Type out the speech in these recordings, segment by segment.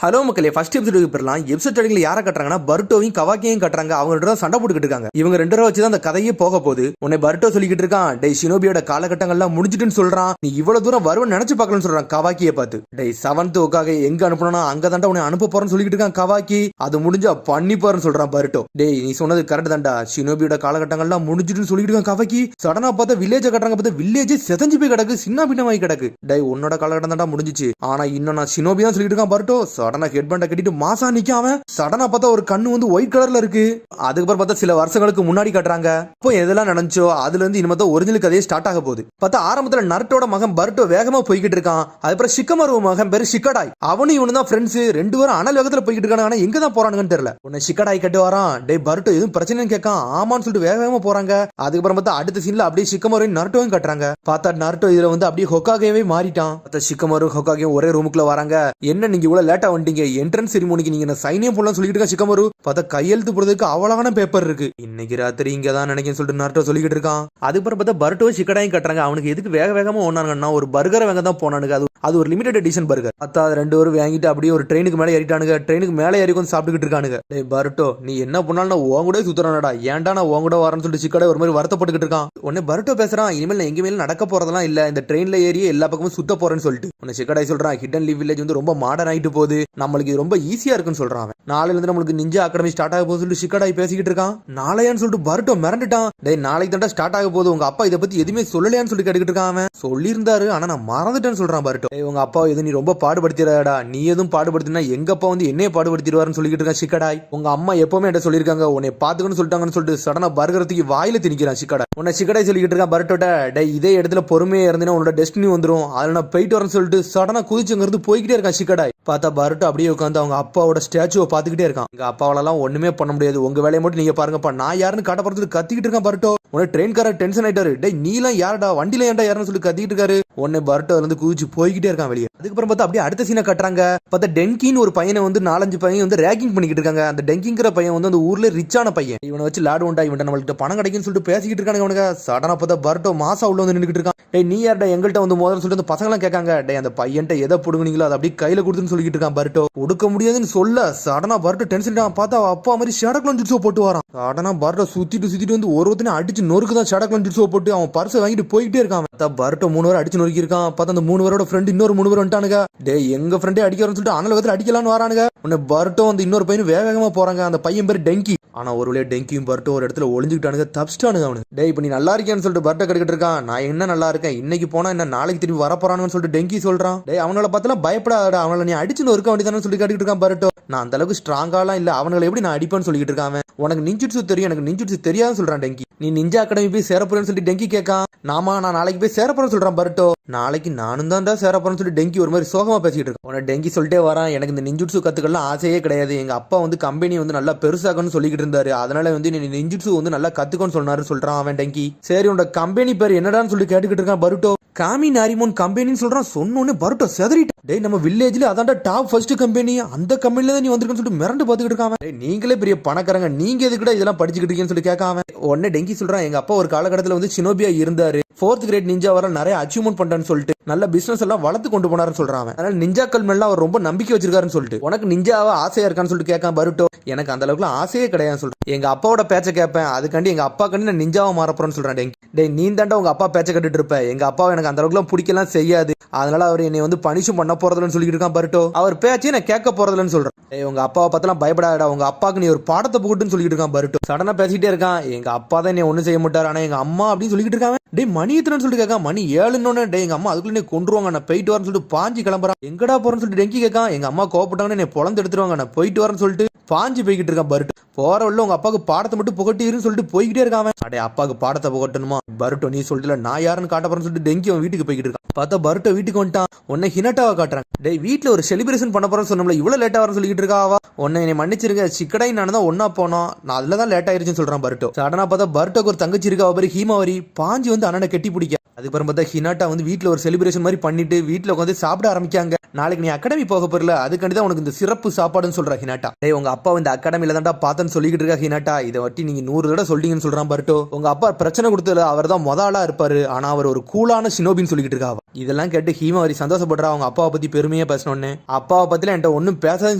Hello மக்களே, first எபிசோடுக்கு போயிடலாம். எபிசோட் ஸ்டார்டிங்ல யாரை கட்டுறாங்கன்னா பருட்டோவையும் கவாக்கியையும் கட்டுறாங்க. அவங்க ரெண்டு சண்டை போட்டுக்கிட்டு இருக்காங்க. இவங்க ரெண்டு பேரும் வச்சு தான் அந்த கதையே போக போகுது. உன்னை பருட்டோ சொல்லிக்கிட்டு இருக்கான், டேய் ஷினோபியோட காலகட்டங்கள்லாம் முடிஞ்சிட்டுன்னு சொல்றான். நீ இவ்வளவு தூரம் வருவன்னு நினைச்சு பார்க்கலன்னு சொல்றான் கவாக்கியை பார்த்து. டேய் செவன்த் ஓக்காக எங்க அனுப்பணும்னா அங்க தாண்டா உன்னை அனுப்ப போறேன்னு சொல்லிக்கிட்டு இருக்கான் கவாக்கி. அது முடிஞ்சா பண்ணி போறேன்னு சொல்றான் பருட்டோ. டேய் நீ சொன்னது கரெக்ட் தான்டா, ஷினோபியோட காலகட்டங்கள்லாம் முடிஞ்சிட்டுன்னு சொல்லிட்டு இருக்கான் கவாக்கி. சடனா பார்த்தா வில்லேஜ கட்டுறாங்க. பார்த்தா வில்லேஜே செதஞ்சு போய் கிடக்கு, சின்ன பின்னமாயி கிடக்கு. டேய் உன்னோட காலகட்டம் தாண்டா முடிஞ்சிச்சு, ஆனா இன்னும் நான் ஷினோபி தான் சொல்லிட்டு இருக்கான் பருட்டோ. சடனா ஹெட் பேண்ட கட்டிட்டு மாசா நிக்காம சடனா பார்த்தா ஒரு கண்ணு வந்து ஒயிட் கலர்ல இருக்கு. அதுக்கப்புறம் பார்த்தா சில வருஷங்களுக்கு முன்னாடி கட்டுறாங்க. இப்போ எதெல்லாம் நடந்துச்சோ அதுல இருந்து இனிமே ஒரிஜினல் கதையே ஸ்டார்ட் ஆக போகுது. பார்த்தா ஆரம்பத்துல நருட்டோட மகன் பருட்டோ வேகமா போய்கிட்டு இருக்கான். அதுக்கப்புறம் ஷிக்கமரு மகன் பேரு ஷிக்கடாய், அவனும் இவனு தான் ஃப்ரெண்ட்ஸ். ரெண்டு பேரும் அனல் வேகத்துல போய்கிட்டு இருக்காங்க. ஆனா எங்க தான் போறானுங்கன்னு தெரியல. உன்னை ஷிக்கடாய் கட்டு வரான். டேய் பருட்டோ எதுவும் பிரச்சனைன்னு கேட்கான். ஆமான்னு சொல்லிட்டு வேகமா போறாங்க. அதுக்கப்புறம் பார்த்தா அடுத்த சீன்ல அப்படியே ஷிக்கமரு நருட்டோவும் கட்டுறாங்க. பார்த்தா நருட்டோ இதுல வந்து அப்படியே ஹொக்காகேவே மாறிட்டான். பார்த்தா ஷிக்கமரு ஹொக்காகேவும் ஒரே ரூமுக்குள்ள வராங்க. என்ன நீங்க இவ்வளவு லேட்டா வந்துட்டீங்க, என்ட்ரன்ஸ் செரிமோனிக்கு நீங்க சைனே போலாம் சொல்லிட்டு இருக்கா ஷிக்கமரு. பார்த்தா கையெழுத்து போடுறதுக்கு அவ்வளவான பேப்பர் இருக்கு. இன்னைக்கு ராத்திரி இங்க தான் நினைக்கிறேன் சொல்லிட்டு நருட்டோ சொல்லிக்கிட்டு இருக்கான். அதுக்கப்புறம் பார்த்தா பருட்டோ ஷிக்கடாயும் கட்டுறாங்க. அவனுக்கு எதுக்கு வேக வேகமா ஓனானுங்கன்னா ஒரு பர்கரை வாங்க தான் போனானுங்க. அது ஒரு லிமிடெட் எடிஷன் பர்கர். பார்த்தா ரெண்டு பேரும் வாங்கிட்டு அப்படியே ஒரு ட்ரெயினுக்கு மேலே ஏறிட்டானுங்க. ட்ரெயினுக்கு மேலே ஏறி வந்து சாப்பிட்டுக்கிட்டு இருக்கானுங்க. டேய் பருட்டோ நீ என்ன பண்ணாலும் நான் உன் கூட சுத்துறானடா, ஏன்டா நான் உன் கூட வரேன்னு சொல்லிட்டு ஷிக்கடாய் ஒரு மாதிரி வருத்தப்பட்டுக்கிட்டு இருக்கான். உடனே பருட்டோ பேசுறான், இனிமேல் நான் எங்கேயுமே நடக்க போறதெல்லாம் இல்ல, இந்த ட்ரெயின்ல ஏறி எல்லா பக்கமும் சுத்த போறேன்னு சொல்லிட்டு. உன்னை ஷிக்கடாய் சொல்றான், ஹிடன் லீவ் வில்லேஜ் வந்து ரொம்ப மாடர்ன் ஆயிட்டு போகுது, நம்மளுக்கு இது ரொம்ப ஈஸியா இருக்குன்னு சொல்றான். நாளைல இருந்து நம்மளுக்கு நிஞ்சா அகாடமி ஸ்டார்ட் ஆக போகுது சொல்லிட்டு ஷிக்கடாய் பேசிக்கிட்டு இருக்கான். நாளையான்னு சொல்லிட்டு பருட்டோ மிரண்டுட்டான். டேய் நாளைக்கு தாண்டா ஸ்டார்ட் ஆக போகுது, உங்க அப்பா இதை பத்தி எதுவுமே சொல்லலையான்னு சொல்லிட்டு கேட்டுக்கிட்டு இருக்கான். அவன் சொல்லியிருந்தாரு ஆனா நான் மறந்துட்டேன்னு சொல்றான் பருட்டோ. உங்க அப்பா எதுவும் நீ ரொம்ப பாடுபடுத்திடாடா, நீ எதுவும் பாடுபடுத்தினா எங்க அப்பா வந்து என்னைய பாடுபடுத்திடுவாருன்னு சொல்லிக்கிட்டு இருக்கான் ஷிக்கடாய். உங்க அம்மா எப்பவுமே என்ன சொல்லியிருக்காங்க, உன்னை பாத்துக்கன்னு சொல்லிட்டாங்கன்னு சொல்லிட்டு சடனா பர்கரத்துக்கு வாயில திணிக்கிறான் ஷிக்கடாய். உன்னை ஷிக்கடாய் சொல்லிக்கிட்டு இருக்கான் பருட்டோட, டேய் இதே இடத்துல பொறுமையா இருந்தீங்கன்னா உன்னோட டெஸ்டினி வந்துடும், அதுல நான் போயிட்டு வரேன்னு சொல்லிட்டு சடனா குதிச்சுங்கிறது போய்கிட்டே இருக்கான் ஷிக்கடாய். பார்த்தா பருட்டோ அப்படியே உட்காந்து அவங்க அப்பாவோட ஸ்டாச்சுவை பாத்துக்கிட்டே இருக்கான். எங்க அப்பாவாலலாம் ஒண்ணுமே பண்ண முடியாது, உங்க வேலையை மட்டும் நீங்க பாருங்கப்பா, நான் யாருன்னு காட்ட போறது கத்திக்கிட்டு இருக்கான் பருட்டோ. உன்னை ட்ரெயின்காரர் டென்ஷன் ஆயிட்டாரு. டேய் நீலாம் யாரடா, வண்டியில ஏன்டா யாருன்னு சொல்லி கத்திக்கிட்டு இருக்காரு. உன்னை பருட்டோ இருந்து குதிச்சு போய்கிட்டே இருக்கான் வெளியே. அதுக்கப்புறம் பார்த்தா அப்படியே அடுத்த சீனை கட்டுறாங்க. பார்த்தா டெங்கின்னு ஒரு பையனை வந்து 4-5 பையன் வந்து ரேகிங் பண்ணிக்கிட்டு இருக்காங்க. அந்த டெங்கிங்கிற பையன் வந்து அந்த ஊர்ல ரிச்சான பையன். இவனை வச்சு லாடுவண்டா, இவன் நம்மள்கிட்ட பணம் கிடைக்குன்னு சொல்லிட்டு பேசிக்கிட்டு இருக்காங்க. அவனுக்கு சடனா பார்த்தா பருட்டோ மாசா உள்ள வந்து நின்றுட்டு இருக்கான். டேய் நீ யார்டா எங்கள்கிட்ட வந்து முதல்ல சொல்லிட்டு அந்த பசங்க எல்லாம் கேட்காங்க. டேய் அந்த பையன்ட்ட எதை புடுங்குனீங்களோ அதை அப்படியே கையில கொடுத்துன்னு சொல்லிட்டு இருக்கான் பருட்டோ. கொடுக்க முடியாதுன்னு சொல்ல சடனா பருட்டோ டென்ஷன் ஆகும். பார்த்தா அப்பா மாதிரி ஷடக்லாம் ஜிட்ஸோ போட்டு வரான். சடனா பருட்டோ சுத்திட்டு வந்து ஒருத்தனை அடிச்சு நொறுக்கு தான் ஷடக்லாம் ஜிட்ஸோ போட்டு அவன் பர்ஸை வாங்கிட்டு போய்கிட்டே இருக்கான். பருட்டோ 3 பேர் அடிச்சு நொறுக்கி இருக்கான். பார்த்தா அந்த 3 பேரோட ஃப்ரெண்ட் இன்னொரு 3 பேர் வந்துட்டானுங்க. டேய் எங்க ஃப்ரெண்டே அடிக்கிறோம்னு சொல்லிட்டு அனலகத்துல அடிக்கலான்னு வரானுங்க. உன்னை பருட்டோ வந்து இன்னொரு பையன் வேகமா போறாங்க. அந்த பையன் பேர் டெங்கி. ஆனா ஒரு வழியா டெங்கியும் பருட்டோ ஒரு இடத்துல ஒளிஞ்சுக்கிட்டானுங்க, தப்பிச்சிட்டானுங்க அவனு. டேய் இப்ப நீ நல்லா இருக்கேன்னு சொல்லிட்டு பருட்டோ கட்டிக்கிட்டு இருக்கான். நான் என்ன நல்லா இருக்கேன், இன்னைக்கு போனா என்ன நாளைக்கு திரும்பி வரப்போறானுன்னு சொல்லிட்டு டெங்கி சொல்றான். டேய் அவனால பார்த்தா பயப்படாதடா, அவனால நீ அடிச்சுன்னு இருக்க வேண்டியதானு சொல்லி கட்டிக்கிட்டு இருக்கான் பருட்டோ. நான் அந்த அளவுக்கு ஸ்ட்ராங்காலாம் இல்ல, அவங்களை எப்படி நான் அடிப்பேன்னு சொல்லிட்டு இருக்கான். உனக்கு நிஞ்சுட்சு தெரியும், எனக்கு நிஞ்சுட்சு தெரியாதுன்னு சொல்றான் டெங்கி. நீ நிஞ்சா அகாடமி போய் சேரப்போறேன்னு சொல்லி டெங்கி கேட்கான். நாமா நான் நாளைக்கு போய் சேரப்போறேன்னு சொல்றான் பருட்டோ. நாளைக்கு நானும் தான்டா சேரப்போறேன்னு சொல்லி டெங்கி ஒரு மாதிரி சோகமா பேசிட்டு இருக்கான். உன டெங்கி சொல்லிட்டே வரான், எனக்கு இந்த நிஞ்சுட்சு கத்துக்கலாம் ஆசையே கிடையாது, எங்க அப்பா வந்து கம்பெனி வந்து நல்லா பெருசாக்கணும்னு சொல்லிக்கிட்டு இருந்தாரு, அதனால வந்து நீ நிஞ்சுட்சு வந்து நல்லா கத்துக்கணும்னு சொன்னாரு சொல்றான் அவன் டெங்கி. சரி உன்னோட கம்பெனி பேர் என்னடான்னு சொல்லி கேட்டுக்கிட்டு இருக்கான் பருட்டோ. காமி நாரிமோன் கம்பெனின்னு சொல்றான். சொன்னோன்னு பருட்டோ செதறிட்டு, டேய் நம்ம வில்லேஜ்ல அதான்டா டாப் ஃபர்ஸ்ட் கம்பெனி, அந்த கம்பெனில தான் நீ வந்திருக்கன்னு சொல்லிட்டு மிரண்டு பாத்துக்கிட்டு இருக்கான். நீங்களே பெரிய பணக்காரங்க, நீங்க எதுக்குடா இதெல்லாம் படிச்சுக்கிட்டு இருக்கீங்கன்னு சொல்லி கேட்காம. உடனே டெங்கி சொல்றான், எங்க அப்பா ஒரு காலகட்டத்தில் வந்து ஷினோபியா இருந்தாரு, 4th கிரேட் நிஞ்சா வர நிறைய அச்சீவ்மெண்ட் பண்றான்னு சொல்லிட்டு நல்ல பிசினஸ் எல்லாம் வளர்த்து கொண்டு போனாருன்னு சொல்றான். அதனால நிஞ்சாக்கள் மேல அவர் ரொம்ப நம்பிக்கை வச்சிருக்காருன்னு சொல்லிட்டு. உனக்கு நிஞ்சாவா ஆசையா இருக்கான்னு சொல்லிட்டு கேட்கான் பருட்டோ. எனக்கு அந்த அளவுக்கு ஆசையே கிடையாது சொல்றேன், எங்க அப்பாவோட பேச்சை கேட்பேன், அதுக்காண்டி எங்க அப்பா கண்டி நான் நிஞ்சாவா மாறப்போறேன்னு சொல்றான் டெங்கி. டேய் நீ தாண்டா உங்க அப்பா பேச்சை கட்டுட்டு இருப்ப, எங்க அப்பாவை எனக்கு அந்த அளவுக்கு பிடிக்கலாம் செய்யாது, அதனால அவர் என்னை வந்து பனிஷும் பண்ண போறதுன்னு சொல்லிட்டு இருக்கான் பருட்டோ. அவர் பேச்சே நான் கேட்க போறதுன்னு சொல்றேன். டேய் உங்க அப்பாவை பார்த்தலாம் பயப்படாடா, உங்க அப்பாக்கு நீ ஒரு பாடத்தை புகட்டுன்னு சொல்லிட்டு இருக்கான் பருட்டோ. சடனா பேசிட்டே இருக்கான், எங்க அப்பா தான் என்ன ஒண்ணு செய்ய மாட்டாரு, ஆனா எங்க அம்மா அப்படின்னு சொல்லிட்டு இருக்காங்க. டேய் மணி எத்தனைன்னு சொல்லிட்டு கேட்கான். மணி 7ன்னு. டேய் எங்க அம்மா அதுக்குள்ள கொண்டுருவாங்க, நான் போயிட்டு வரேன்னு சொல்லிட்டு பாஞ்சு கிளம்புறான். எங்கடா போறேன்னு சொல்லிட்டு டெங்கி கேட்கான். எங்க அம்மா கோவப்பட்டாங்கன்னு என்னை பொழந்து எடுத்துருவாங்க, நான் போயிட்டு வரேன்னு சொல்லிட்டு பாஞ்சு போய்கிட்டு இருக்கான் பருட்டோ. போற உள்ள உங்க அப்பாவுக்கு பாடத்தை மட்டும் புகட்டிருன்னு சொல்லிட்டு போய்கிட்டே இருக்கான். அடே அப்பாவுக்கு பாடத்தை புகட்டணுமா பருட்டோ, நீ சொல்லிட்டு நான் யாருன்னு காட்ட போறேன்னு சொல்லிட்டு டெங்கி அவன் வீட்டுக்கு போய்கிட்டு இருக்கான். பார்த்தா பருட்டோ வீட்டுக்கு வந்துட்டான். உன்னை ஹினட்டாவை காட்டுறாங்க. டேய் வீட்டுல ஒரு செலிப்ரேஷன் பண்ண போறேன்னு சொன்னோம்ல, இவ்வளவு லேட்டா வரேன்னு சொல்லிட்டு இருக்காவா. உன்னை என்னை மன்னிச்சிருக்க, ஷிக்கடாய் நான் தான் ஒன்னா போனோம், நான் அதுலதான் லேட் ஆயிருச்சுன்னு சொல்றான் பருட்டோ. சடனா பார்த்தா பருட்டோக்கு ஒரு தங்கச்சி இருக்கா, அவரு ஹீமாவரி. பாஞ்சு வந்து அண்ணனை கெட்டி பிடிக்க. அதுக்கப்புறம் பார்த்தா ஹினாட்டா வந்து வீட்டுல ஒரு செலிப்ரேஷன் மாதிரி பண்ணிட்டு வீட்டுல உட்காந்து சாப்பிட ஆரம்பிக்காங்க. நாளைக்கு நீ அகாடமி போக போறல, அதுக்காண்டி தான் உனக்கு இந்த சிறப்பு சாப்பாடுன்னு சொல்ற ஹினாட்டா. டேய் உங்க அப்பா இந்த அகாடமில தான்டா பார்த்தேன்னு சொல்லிக்கிட்டு இருக்கா ஹினாட்டா. இதை வட்டி நீங்க 100 தடவை சொல்லிட்டீங்கன்னு சொல்றான் பர்ட்டோ. உங்க அப்பா பிரச்சனை கொடுத்ததுல அவர் தான் ஆளா இருப்பாரு, ஆனா அவர் ஒரு கூலான ஷினோபின்னு சொல்லிக்கிட்டு இருக்கா. இதெல்லாம் கேட்டு ஹீமாவரி சந்தோஷப்படுறா. அவங்க அப்பாவை பத்தி பெருமையா பேசணும்னு. அப்பாவை பத்தில என்கிட்ட ஒன்னும் பேசாதுன்னு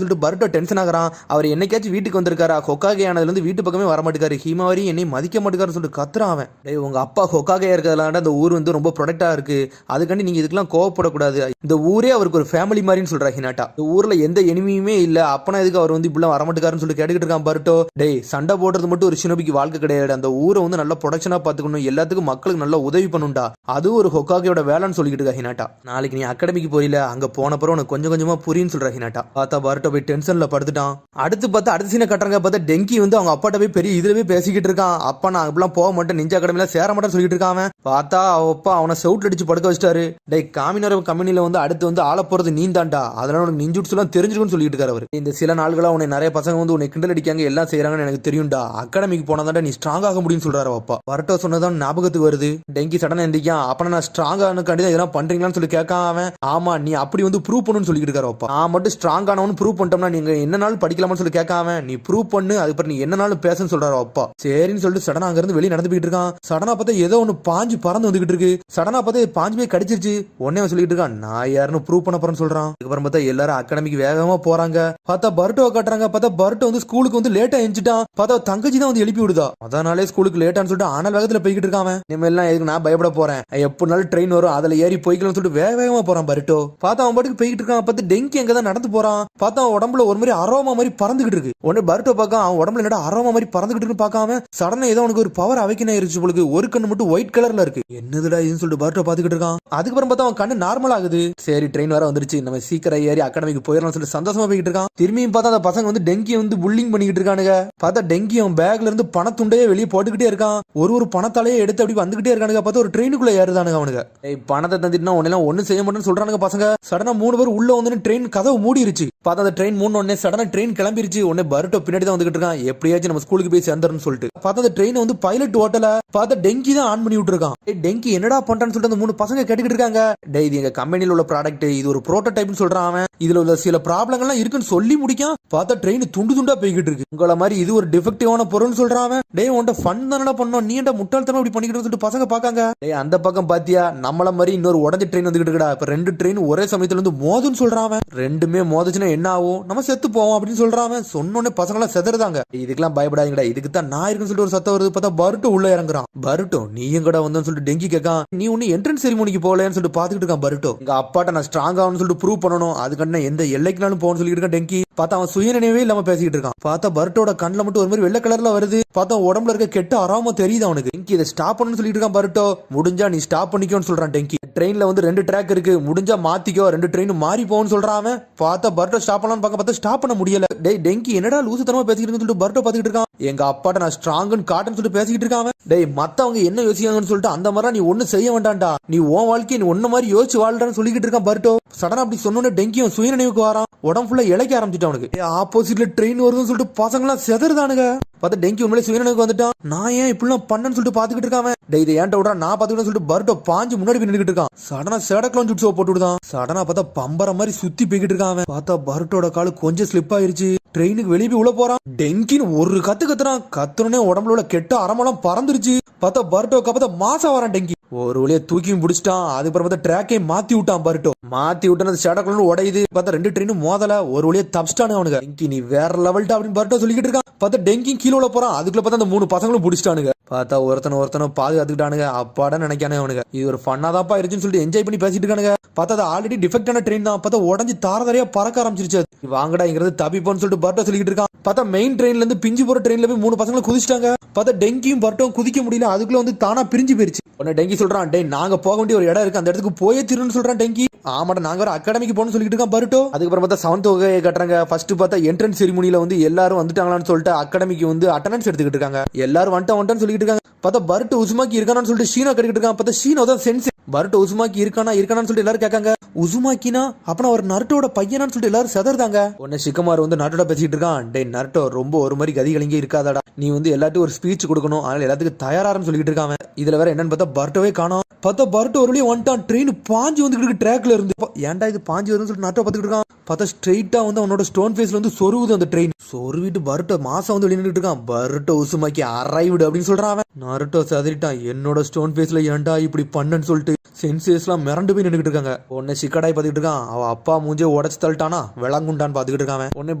சொல்லிட்டு பர்ட்டோ டென்ஷன் ஆகிறான். அவர் என்னைக்காச்சும் வீட்டுக்கு வந்திருக்காரா? ஹொக்காகே ஆனதுல இருந்து வீட்டு பக்கமே வர மாட்டேக்காரு. ஹீமாவரி என்னை மதிக்க மாட்டேக்காருன்னு சொல்லிட்டு கத்துறான் அவன். டேய் உங்க அப்பா ஹொக்காகே இருக்கிறதுனால இந்த ஊர் வந்து ரொம்ப ப்ரொடக்டா இருக்கு, அதுக்காண்டி நீங்க இதுக்கெல்லாம் கோவப்படக்கூடாது. இந்த ஊரே அவருக்கு ஒரு ஃபேமிலி மாதிரின்னு சொல்றா ஹினாட்டா. இந்த ஊர்ல எந்த எனிமியுமே இல்ல, அப்பனா எதுக்கு அவர் வந்து இப்படிலாம் வரமாட்டுக்காருன்னு சொல்லிட்டு கேட்டுக்கிட்டு இருக்கான் பர்ட்டோ. டேய் சண்டை போடுறது மட்டும் ஒரு ஷினோபிக்கு வாழ்க்கை கிடையாது, அந்த ஊரை வந்து நல்ல ப்ரொடக்ஷனா பாத்துக்கணும், எல்லாத்துக்கும் மக்களுக்கு நல்லா உதவி பண்ணுண்டா, அது ஒரு ஹொக்காகேயோட வேலைன்னு சொல்லிக்கிட்டு இருக்கா ஹினாட்டா. நாளைக்கு நீ அகாடமிக்கு போயில, அங்க போன பிறகு உனக்கு கொஞ்சம் கொஞ்சமா புரியுன்னு சொல்ற ஹினாட்டா. பார்த்தா பர்ட்டோ போய் டென்ஷன்ல படுத்துட்டான். அடுத்த சீனை கட்டுறாங்க. பார்த்தா டெங்கி வந்து அவங்க அப்பாட்ட போய் பெரிய இதுலவே பேசிக்கிட்டு இருக்கான். அப்பா நான் அப்படிலாம் போக மாட்டேன், நிஞ்சா அகாடமில சேர மாட்டேன்னு சொல்லிட்டு இருக்கான். பார்த்தா அப்பா அவனை செவுட்ல அடிச்சு படுக்க வச்சிட்டாரு. டேய் காமினார் கம்பெனில வந்து அடுத்து வந்து ஆள போறது நீ தான்டா, அதனால உனக்கு நிஞ்சுட்ஸ் எல்லாம் தெரிஞ்சுக்கணும்னு சொல்லிட்டு இருக்காரு அவர். இந்த சில நாள்களா உன்னை நிறைய பசங்க வந்து உன்னை கிண்டல் அடிக்காங்க, எல்லாம் செய்யறாங்கன்னு எனக்கு தெரியும்டா, அகாடமிக்கு போனாதான்டா நீ ஸ்ட்ராங் ஆக முடியும்னு சொல்றாரு அப்பா. பர்ட்டோ சொன்னதான் ஞாபகத்துக்கு வருது. டெங்கி சடனா எந்திரிக்கான். அப்ப நான் ஸ்ட்ராங் ஆனதுக்காண்டி தான் இதெல்லாம் பண்றீங்களான்னு சொல்லி கேட்காம அவன், ஆமா நீ அப்படி வந்து ப்ரூவ் பண்ணுன்னு சொல்லிட்டு இருக்காரு அப்பா. நான் மட்டும் ஸ்ட்ராங் ஆனவனு ப்ரூவ் பண்ணிட்டோம்னா நீங்க என்ன நாள் படிக்கலாம்னு சொல்லி கேட்காம நீ ப்ரூவ் பண்ணு, அதுக்கப்புறம் நீ என்ன நாளும் பேசுன்னு சொல்றாரு அப்பா. சரின்னு சொல்லிட்டு சடனா அங்க இருந்து வெளியே நடந்து போயிட்டு இருக்கான். சடனா பார்த்தா ஏதோ ஒன்னு பாஞ்சு பறந்து வந்துகிட்டு இருக்கு. சடனா பார்த்தா பாஞ்சு போய் கடிச்சிருச்சு. உடனே சொல்லிட்டு இருக்கான் நான் யாருன்னு ப்ரூவ் பண்ண போறேன்னு சொல்றான். அதுக்கப்புறம் பார்த்தா எல்லாரும் அகாடமிக்கு வேகமா போறாங்க. பார்த்தா பர்ட்டோ காட்டுறாங்க. பார்த்தா பர்ட்டோ வந்து ஸ்கூலுக்கு வந்து லேட்டா எழுந்துட்டான். பார்த்தா தங்கச்சி தான் வந்து எழுப்பி விடுதா. அதனாலே ஸ்கூலுக்கு லேட்டான்னு சொல்லிட்டு ஆனா வேகத்துல போய்கிட்டு இருக்கான். இனிமேல் எல்லாம் எதுக்கு நான் பயப்பட போறேன், எப்படினாலும் ட்ரெயின் வரும், அதுல ஏறி போய்க்கலாம்னு சொல்லிட்டு வேக வேகமா போறான் பர்ட்டோ. பார்த்தா அவன் பாட்டுக்கு போய்கிட்டு இருக்கான். பார்த்து டெங்கி எங்கதான் நடந்து போறான். பார்த்தா அவன் உடம்புல ஒரு மாதிரி அரோமா மாதிரி பறந்துகிட்டு இருக்கு. உடனே பர்ட்டோ பார்க்க அவன் உடம்புல என்னடா அரோமா மாதிரி பறந்துகிட்டு இருக்குன்னு பார்க்காம சடனா ஏதோ அவனுக்கு ஒரு பவர் அவைக்கன் ஆயிருச்சு போலுக்கு. ஒரு கண்ணு மட்டும் ஒயிட் கலர்ல இருக்கு. என்னதுடா இதுன்னு சொல்லிட்டு பர்ட்டோ பாத்துக்கிட்டு இருக்கான். அதுக்கப்புறம் பார்த்தா அவன் கண்ணு நார்மல் ஆகுது. சரி ட்ரெயின் வர வந்துருச்சு, நம்ம சீக்கிரம் ஏறி அகாடமிக்கு போயிடலாம் சொல்லிட்டு சந்தோஷமா போய்கிட்டு இருக்கான். திரும்பியும் பார்த்தா அந்த பசங்க வந்து டெங்கி வந்து புல்லிங் பண்ணிக்கிட்டு இருக்கானுங்க. பார்த்தா டெங்கி அவன் பேக்ல இருந்து பணத்துண்டையே வெளியே போட்டுக்கிட்டே இருக்கான். ஒரு பணத்தாலேயே எடுத்து அப்படி வந்துகிட்டே இருக்கானுங்க. பார்த்தா ஒரு ட்ரெயினுக்குள்ள ஏறுதானுங்க அவனுங்க. பணத்தை தந்துட்டுனா உடனே ஒன்னும் செய்ய மாட்டேன்னு சொல்றானுங்க பசங்க. சடனா 3 பேர் உள்ள வந்து ட்ரெயின் கதவு மூடிருச்சு. பார்த்தா அந்த ட்ரெயின் மூணு உடனே சடனா ட்ரெயின் கிளம்பிருச்சு. உடனே பர்ட்டோ பின்னாடி தான் வந்துகிட்டு இருக்கான், எப்படியாச்சும் நம்ம ஸ்கூலுக்கு போய் சேர்ந்துறன்னு சொல்லிட்டு. பார்த்தா அந்த ட்ரெயின் வந்து பைலட் ஓட்டல. பார்த்தா டெங்கி தான் ஆன் பண்ணி விட்டுருக்கான். டெங்கி என்னடா பண்றான்னு சொல்லிட்டு அந்த 3 பசங்க கேட்டுக்கிட்டு இருக்காங்க. டே இது எங்க கம்பெனில உள்ள ப்ராடக்ட், இது ஒரு புரோட்டோடைப்னு சொல்றான் அவன். இதுல உள்ள சில ப்ராப்ளங்கள்லாம் இருக்குன்னு சொல்லி முடிக்கான். பார்த்தா ட்ரெயின் துண்டு துண்டா போய்கிட்டு இருக்கு. உங்கள மாதிரி இது ஒரு டிஃபெக்டிவான பொருள்னு சொல்றான் அவன். டே உன்ட ஃபன் தானடா பண்ணோம், நீ என்ன முட்டாள்தனமா இப்படி பண்ணிக்கிட்டு சொல்லிட்டு பசங்க பாக்காங்க. டே அந்த பக்கம் பாத்தியா நம்மள மாதிரி இன்னொரு உடஞ்ச ட்ரெயின் வந்துகிட்டு இருக்கடா. இப்ப 2 ட்ரெயின் ஒரே சமயத்துல வந்து மோதுன்னு சொல்றான் அவன். ரெண்டுமே மோதுச்சுன்னா என்ன ஆகும், நம்ம செத்து போவோம் அப்படின்னு சொல்றான் அவன். சொன்னோடனே பசங்க எல்லாம் செதறாங்க. இதுக்கெல்லாம் பயப்படாதீங்கடா, இதுக்கு தான் நான் இருக்குன்னு சொல்லிட்டு ஒரு சத்தம் வருது. பார்த்தா பர்ட்டோ உள்ள இறங்குறான். பர்ட்டோ நீயும் கூட வந்தோன்னு சொல்லிட்டு டெங்கி கேட்கான். நீ ஒன்னு என்ட்ரன்ஸ் செரிமோனிக்கு போகலன்னு சொல்லிட்டு பாத்துக்கிட்டு இருக்கான் பர்ட்டோ. எங்க அப்பாட்ட நான் ஸ்ட்ராங் ஆகணும்னு சொல்லிட்டு ப்ரூவ் பண்ணணும், அதுக்கான எந்த எல்லைக்குனாலும் போகணும்னு சொல்லிட்டு இருக்கான் டெங்கி. பார்த்தா அவன் சுயநினைவே இல்லாம பேசிக்கிட்டு இருக்கான். பார்த்தா பர்ட்டோட கண்ணுல மட்டும் ஒரு மாதிரி வெள்ளை கலர்ல வருது. பார்த்தா உடம்புல இருக்க கெட்ட அறாம தெரியுது அவனுக்கு. டெங்கி இதை ஸ்டாப் பண்ணணும்னு சொல்லிட்டு இருக்கான் பர்ட்டோ. முடிஞ்சா நீ ஸ்டாப் பண்ணிக்கோன்னு சொல்றான் டெங்கி. ட்ரெயின்ல வந்து 2 ட்ராக் இருக்கு, முடிஞ்சா மாத்திக்கோ, 2 ட்ரெயின் மாறி போன்னு சொல்றான் அவன். பார்த்தா பர்ட்டோ ஸ்டாப் பண்ணலாம்னு பார்த்தா ஸ்டாப் பண்ண முடியல. டேய் டெங்கி என்னடா லூசுத்தனமா பேசிக்கிட்டு சொல்லிட்டு பர்ட்டோ பாத்துக்கிட்டு இருக்கான். எங்க அப்பாட்ட நான் ஸ்ட்ராங்னு காட்டுன்னு சொல்லிட்டு பேசிக்கிட்டு இருக்கான். டேய் மத்தவங்க என்ன யோசிக்காங்கன்னு சொல்லிட்டு அந்த மாதிரி நீ ஒண்ணு செய்ய வேண்டாம்டா, நீ உன் வாழ்க்கையை நீ ஒன்ன மாதிரி யோசிச்சு வாழ்றான்னு சொல்லிக்கிட்டு இருக்கான் பர்ட்டோ. சடனா அப்படி சொன்னோன்னே டெங்கியும் சுயநினைவுக்கு வரான். உடம்பு ஃபுல்லா இளைக்க ஆரம்பிச்சுட்டு அவனுக்கு. ஆப்போசிட்ல ட்ரெயின் வருதுன்னு சொல்லிட்டு பசங்க எல்லாம் செதறானுங்க. பார்த்தா டெங்கி உண்மையிலே சுயநினைவுக்கு வந்துட்டான். நான் ஏன் இப்படிலாம் பண்ணன்னு சொல்லிட்டு பாத்துக்கிட்டு இருக்கான். டேய் இதை ஏன்ட்ட விடா, நான் பாத்துக்கிட்டு சொல்லிட்டு பர்ட்டோ பாஞ்சு முன்னாடி நின்றுட்டு இருக்கான். சடனா சேடக்லாம் ஜுட்ஸோ போட்டு விடுதான். சடனா பார்த்தா பம்பர மாதிரி சுத்தி போய்கிட்டு இருக்கான். பார்த்தா பர்ட்டோட காலு கொஞ்சம் ஸ்லிப் ஆயிருச்சு. ட்ரெயினுக்கு வெளியே உள்ள போறான். டெங்கின்னு ஒரு கத்துறான். கத்துனே உடம்புல உள்ள கெட்ட அரமெல்லாம் பறந்துருச்சு. பார்த்தா பர்ட்டோ பார்த்தா மாசா வரான் டெங்கி. ஒரு வழியா தூக்கியும் பிடிச்சிட்டான். அதுக்கப்புறம் பார்த்தா ட்ராக்கே மாத்தி விட்டான் பர்ட்டோ. மாத்தி விட்டு சேடக்லாம் உடையுது. பார்த்தா 2 ட்ரெயினும் மோதல. ஒரு வழியா தப்பிச்சிட்டானு அவனுங்க. டெங்கி நீ வேற லெவல்டா அப்படின்னு பர்ட்டோ சொல்லிக்கிட்டு இருக்கான். பார்த்தா டெங்கி கீழே உள்ள போறான். அதுக்குள்ள பார்த்தா அந்த 3 பசங்களும் பிடிச்சிட்டானுங்க. பார்த்தா ஒருத்தனும் பாதுகாத்துக்கிட்டானுங்க. அப்பாடா நினைக்கானே அவனுங்க. இது ஒரு ஃபன்னாதாப்பா இருந்துச்சுன்னு சொல்லிட்டு என்ஜாய் பண்ணி பேசிட்டு இருக்கானுங்க. பார்த்தா அது ஆல்ரெடி டிஃபெக்டான ட்ரெயின் தான். பார்த்தா உடஞ்சி தாரதாரியா பறக்க ஆரம்பிச்சிருச்சு. வாங்கடாங்கிறது தப்பிப்போன்னு சொல்லிட்டு பர்ட்டோ சொல்லிக்கிட்டு இருக்கான். பார்த்தா மெயின் ட்ரெயின்ல இருந்து பிஞ்சு போற ட்ரெயின்ல போய் 3 பசங்களும் குதிச்சிட்டாங்க. பார்த்தா டெங்கியும் பர்ட்டோவும் குதிக்க முடியல. அதுக்குள்ள வந்து தானா பிரிஞ்சு போயிருச்சு. உடனே டெங்கி சொல்றான், டேய் நாங்க போக வேண்டிய ஒரு இடம் இருக்கு, அந்த இடத்துக்கு போயே திருன்னு சொல்றான் டெங்கி. ஆமாடா நாங்க ஒரு அகாடமிக்கு போகணும்னு சொல்லிட்டு இருக்கான் பர்ட்டோ. அதுக்கப்புறம் பார்த்தா 7th வகையை கட்டுறாங்க. ஃபர்ஸ்ட் பார்த்தா என்ட்ரன்ஸ் செரிமோனியில வந்து எல்லாரும் வந்துட்டாங்களான்னு சொல்லிட்டு அகாடமிக்கு வந்து அட்டெண்டன்ஸ் எடுத்துக்கிட்டு இருக்காங்க. எல்லாரும் வந்துட்டான்னு சொல்லிட்டு இருக்காங்க. பார்த்தா பர்ட்டோ உசுமாக்கி இருக்கானு சொல்லிட்டு ஷீனோ கட்டிக்கிட்டு இருக்கான். பார்த்தா ஷீனோ தான் சென்ஸ் பருட்டோ உசுமாக்கி இருக்கானான்னு சொல்லிட்டு எல்லாரும் கேட்காங்க. உசுமாக்கினா அப்பனா அவர் நருட்டோட பையனான்னு சொல்லிட்டு எல்லாரும் செதறாங்க. உடனே ஷிகமாரு வந்து நருட்டோட பேசிட்டு இருக்கான். டே நருட்டோ ரொம்ப ஒரு மாதிரி கதி கலங்கி இருக்காதடா, நீ வந்து எல்லாத்துக்கும் ஒரு ஸ்பீச் கொடுக்கணும், அதனால எல்லாத்துக்கும் தயாரான்னு சொல்லிட்டு இருக்காங்க. இதுல வேற என்னன்னு பார்த்தா பருட்டோவே காணோம். பார்த்தா பருட்டோ ஒரு வழியா வந்துட்டான். ட்ரெயின் பாஞ்சு வந்துட்டு ட்ராக்ல இருந்து. ஏன்டா இது பாஞ்சு வருதுன்னு சொல்லிட்டு நருட்டோ பார்த்துட்டு இருக்கான். பார்த்தா ஸ்ட்ரெயிட்டா வந்து அவனோட ஸ்டோன் ஃபேஸ்ல வந்து சொருவுது அந்த ட்ரெயின். சொருவிட்டு பருட்டோ மாசம் வந்து வெளியே நின்றுட்டு இருக்கான். பருட்டோ உசுமாக்கி அரைவிடு அப்படின்னு சொல்றான் அவன். நருட்டோ சதறிட்டான். என்னோட ஸ்டோன் ஃபேஸ்ல ஏன்டா இப்படி பண்ணன்னு சொல்லிட்டு சென்சேஸ்லாம் மிரண்டு போய் நின்றுட்டு இருக்காங்க. உடனே சிக்கடாய் பார்த்துட்டு இருக்கான். அவ அப்பா மூஞ்சே உடச்சு தள்ளிட்டானா விளங்குண்டான்னு பார்த்துக்கிட்டு இருக்கான். உடனே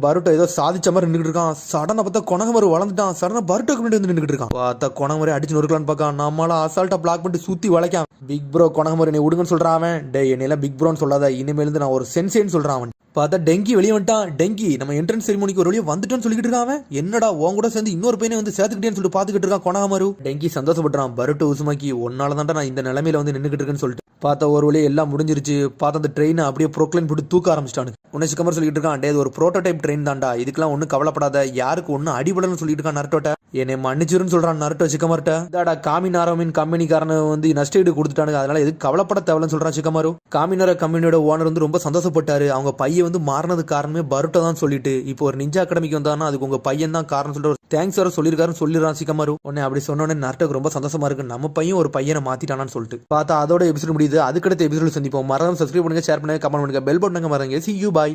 பருட்டோ ஏதோ சாதிச்ச மாதிரி நின்றுட்டு இருக்கான். சடனா பார்த்தா கொணகமரு வளர்ந்துட்டான். சடனா பருட்டோக்கு முன்னாடி வந்து நின்றுட்டு இருக்கான். பார்த்தா கொணகமரை அடிச்சு நொறுக்கலான்னு பார்க்கான். நம்மளால அசால்ட்டா பிளாக் பண்ணிட்டு சுத்தி வளைக்கான். பிக் ப்ரோ கொணகமரு என்னை விடுங்கன்னு சொல்றான் அவன். டே என்னெல்லாம் பிக் ப்ரோன்னு சொல்லாத, இனிமேலிருந்து நான் ஒரு சென்சேன்னு சொல்றான் அவன். பார்த்தா டெங்கி வெளியே வந்துட்டான். டெங்கி நம்ம என்ட்ரன்ஸ் செரிமோனிக்கு ஒரு வழியா வந்துட்டோன்னு சொல்லிட்டு இருக்கான். என்னடா உன் கூட சேர்ந்து இன்னொரு பையனை வந்து சேர்த்துக்கிட்டேன்னு சொல்லிட்டு பாத்துக்கிட்டு இருக்கான் கொணகமரு. டெங்கி சந்தோஷப்படுறான். பருட்டோ உசுமாக்கி ஒன்னால தான்டா நான் இந்த நிலைமையில வந்து நின்றுகிட்டு இருக்கேன்னு சொல்லிட்டு. பார்த்தா ஒரு வழியா எல்லாம் முடிஞ்சிருச்சு. பார்த்தா அந்த ட்ரெயினை அப்படியே ப்ரோக்ளைன் போட்டு தூக்க ஆரம்பிச்சிட்டானு. உன்னை சிக்கமர் சொல்லிட்டு இருக்கான். டே ஒரு ப்ரோட்டோடைப் ட்ரெயின் தான்டா, இதுக்கெல்லாம் ஒன்னும் கவலைப்படாத, யாருக்கு ஒன்னும் அடிபடலன்னு சொல்லிட்டு இருக்கான் நருட்டோட்ட. என்னை மன்னிச்சிருன்னு சொல்றான் நருட்டோ சிக்கமர்ட்ட. இதாடா காமினாரோமின் கம்பெனிக்காரனை வந்து நஷ்டஈடு கொடுத்துட்டானுங்க, அதனால எதுக்கு கவலைப்பட தேவைன்னு சொல்றான் சிக்கமாரு. காமினாரோ கம்பெனியோட ஓனர் வந்து ரொம்ப சந்தோஷப்பட்டாரு. அவங்க பையன் வந்து மாறினது காரணமே பருட்டோ தான் சொல்லிட்டு, இப்போ ஒரு நிஞ்சா அகாடமிக்கு வந்தானா அதுக்கு உங்க பையன் தான் காரணம் சொல்லிட்டு தேங்க்ஸ் வர சொல்லிருக்காருன்னு சொல்லிடுறான் சிக்கமாரு. உடனே அப்படி சொன்னோடனே நருட்டோக்கு ரொம்ப சந்தோஷமா இருக்கு. நம்ம பையன் ஒரு பையனை மாத்திட்டானான்னு சொல்லிட்டு. பார்த்தா அதோட எபிசோட் முடியுது. அதுக்கடுத்த எபிசோட் சந்திப்போம். மறக்காம சப்ஸ்கிரைப் பண்ணுங்க, ஷேர் பண்ணுங்க, கமெண்ட் பண்ணுங்க, பெல் பட்டனுங்க மறங்க. See you, bye.